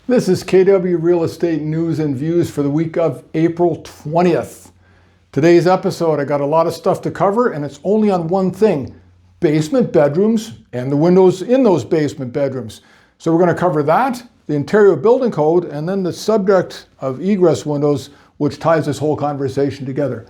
This is KW Real Estate News and Views for the week of April 20th. Today's episode, I got a lot of stuff to cover, and it's only on one thing: basement bedrooms and the windows in those basement bedrooms. So we're going to cover that, the Ontario Building Code, and then the subject of egress windows, which ties this whole conversation together.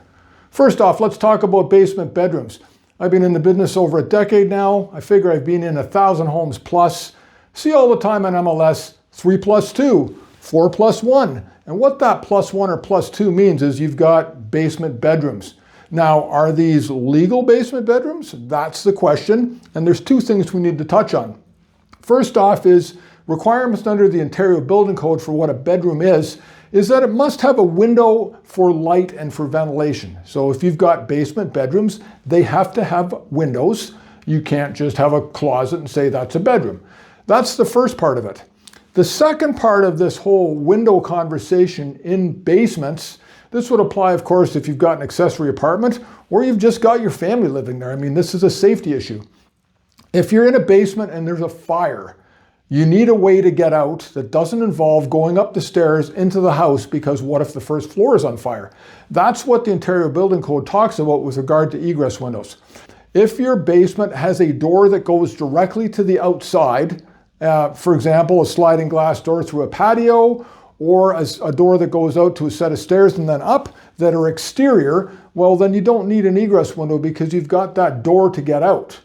First off, let's talk about basement bedrooms. I've been in the business over a decade now. I figure I've been in 1,000 homes plus. See all the time on MLS, 3 plus 2, 4 plus 1. And what that plus 1 or plus 2 means is you've got basement bedrooms. Now, are these legal basement bedrooms? That's the question. And there's two things we need to touch on. First off is requirements under the Ontario Building Code for what a bedroom is that it must have a window for light and for ventilation. So if you've got basement bedrooms, they have to have windows. You can't just have a closet and say that's a bedroom. That's the first part of it. The second part of this whole window conversation in basements, this would apply, of course, if you've got an accessory apartment or you've just got your family living there. I mean, this is a safety issue. If you're in a basement and there's a fire, you need a way to get out that doesn't involve going up the stairs into the house, because what if the first floor is on fire? That's what the Ontario Building Code talks about with regard to egress windows. If your basement has a door that goes directly to the outside, for example, a sliding glass door through a patio, or a door that goes out to a set of stairs and then up that are exterior, well, then you don't need an egress window because you've got that door to get out.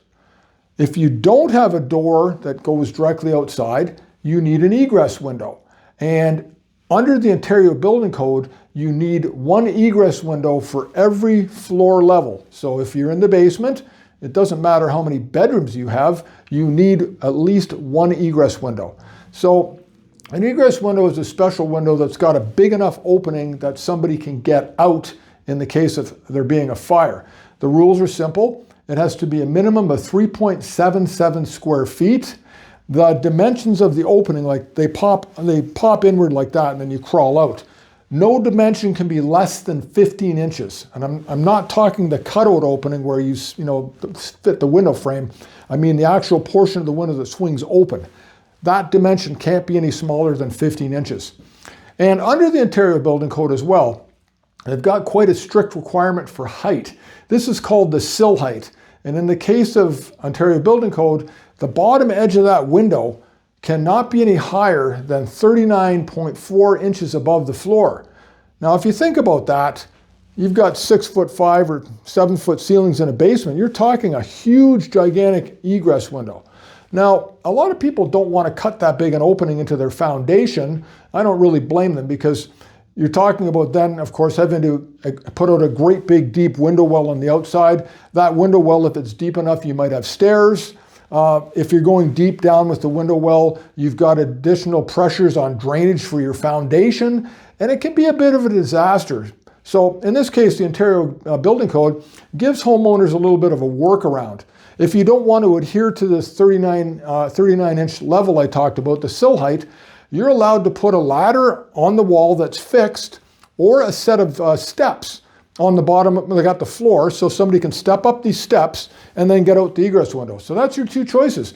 If you don't have a door that goes directly outside, you need an egress window. And under the Ontario Building Code, you need one egress window for every floor level. So if you're in the basement, it doesn't matter how many bedrooms you have, you need at least one egress window. So an egress window is a special window that's got a big enough opening that somebody can get out in the case of there being a fire. The rules are simple. It has to be a minimum of 3.77 square feet. The dimensions of the opening, like they pop inward like that and then you crawl out. No dimension can be less than 15 inches. And I'm not talking the cutout opening where you fit the window frame. I mean the actual portion of the window that swings open. That dimension can't be any smaller than 15 inches. And under the Ontario Building Code as well, they've got quite a strict requirement for height. This is called the sill height. And in the case of Ontario Building Code, the bottom edge of that window cannot be any higher than 39.4 inches above the floor. Now, if you think about that, you've got 6'5" or 7-foot ceilings in a basement. You're talking a huge, gigantic egress window. Now, a lot of people don't want to cut that big an opening into their foundation. I don't really blame them, because you're talking about then, of course, having to put out a great big deep window well on the outside. That window well, if it's deep enough, you might have stairs. If you're going deep down with the window well, you've got additional pressures on drainage for your foundation, and it can be a bit of a disaster. So in this case, the Ontario Building Code gives homeowners a little bit of a workaround. If you don't want to adhere to this 39-inch level I talked about, the sill height, you're allowed to put a ladder on the wall that's fixed, or a set of steps on the bottom, like at the floor, so somebody can step up these steps and then get out the egress window. So that's your two choices.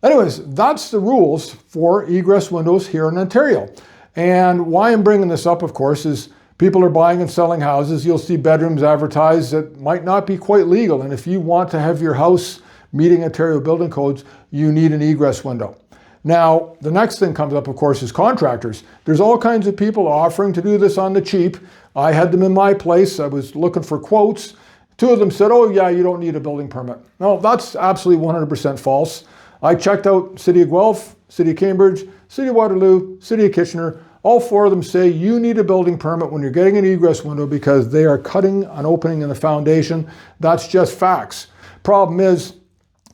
Anyways, that's the rules for egress windows here in Ontario. And why I'm bringing this up, of course, is people are buying and selling houses. You'll see bedrooms advertised that might not be quite legal. And if you want to have your house meeting Ontario Building Codes, you need an egress window. Now, the next thing comes up, of course, is contractors. There's all kinds of people offering to do this on the cheap. I had them in my place. I was looking for quotes. Two of them said, oh yeah, you don't need a building permit. No, that's absolutely 100% false. I checked out City of Guelph, City of Cambridge, City of Waterloo, City of Kitchener. All four of them say you need a building permit when you're getting an egress window because they are cutting an opening in the foundation. That's just facts. Problem is,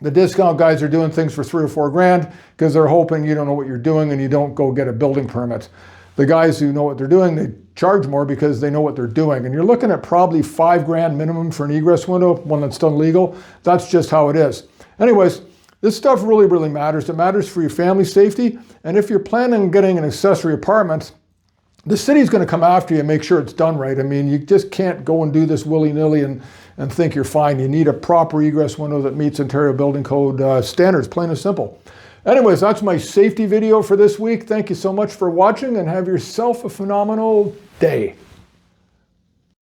the discount guys are doing things for $3 or $4 because they're hoping you don't know what you're doing and you don't go get a building permit. The guys who know what they're doing, they charge more because they know what they're doing. And you're looking at probably $5 minimum for an egress window, one that's done legal. That's just how it is. Anyways, this stuff really, really matters. It matters for your family safety. And if you're planning on getting an accessory apartment, the city's going to come after you and make sure it's done right. I mean, you just can't go and do this willy-nilly and think you're fine. You need a proper egress window that meets Ontario Building Code standards, plain and simple. Anyways, that's my safety video for this week. Thank you so much for watching and have yourself a phenomenal day.